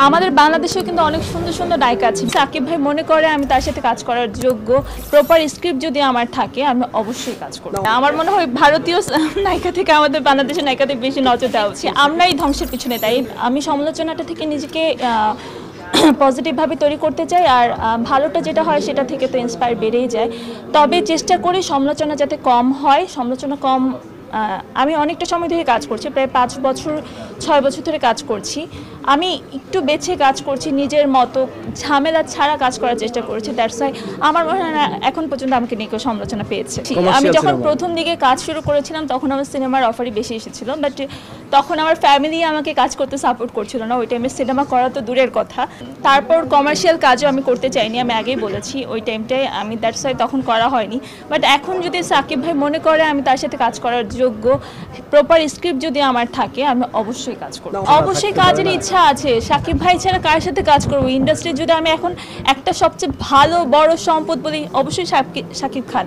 আমাদের বাংলাদেশেও কিন্তু অনেক সুন্দর সুন্দর নায়িকা আছে। সাকিব ভাই মনে করে আমি তার সাথে কাজ করার যোগ্য, প্রপার স্ক্রিপ্ট যদি আমার থাকে আমি অবশ্যই কাজ করব। আমার মনে হয় ভারতীয় নায়িকা থেকে আমাদের বাংলাদেশের নায়িকাদের বেশি নজর দেওয়া উচিত। আমরাই ধ্বংসের পিছনে তাই আমি সমালোচনাটা থেকে নিজেকে পজিটিভভাবে তৈরি করতে চাই, আর ভালোটা যেটা হয় সেটা থেকে তো ইন্সপায়ার বেড়েই যায়। তবে চেষ্টা করি সমালোচনা যাতে কম হয়, সমালোচনা কম। আমি অনেকটা সময় ধরে কাজ করছি, প্রায় 5 বছর 6 বছর ধরে কাজ করছি। আমি একটু বেছে কাজ করছি, নিজের মতো ঝামেলা ছাড়া কাজ করার চেষ্টা করেছি। দ্যাটস ওয়াই আমার মনে হয় না এখন পর্যন্ত আমাকে নিয়ে কেউ সমালোচনা পেয়েছে। আমি যখন প্রথম দিকে কাজ শুরু করেছিলাম তখন আমার সিনেমার অফারই বেশি এসেছিল, বাট তখন আমার ফ্যামিলি আমাকে কাজ করতে সাপোর্ট করছিল না। ওই টাইমে সিনেমা করা তো দূরের কথা, তারপর কমার্শিয়াল কাজও আমি করতে চাইনি, আমি আগেই বলেছি। ওই টাইমটায় আমি দ্যাটস ওয়াই তখন করা হয়নি। বাট এখন যদি সাকিব ভাই মনে করে আমি তার সাথে কাজ করার যোগ্য, প্রপার স্ক্রিপ্ট যদি আমার থাকে আমি অবশ্যই কাজ করব। অবশ্যই কাজের ইচ্ছা আছে। সাকিব ভাই ছাড়া কার সাথে কাজ করবো? ইন্ডাস্ট্রি যদি আমি এখন একটা সবচেয়ে ভালো বড় সম্পদ বলি অবশ্যই সাকিব খান।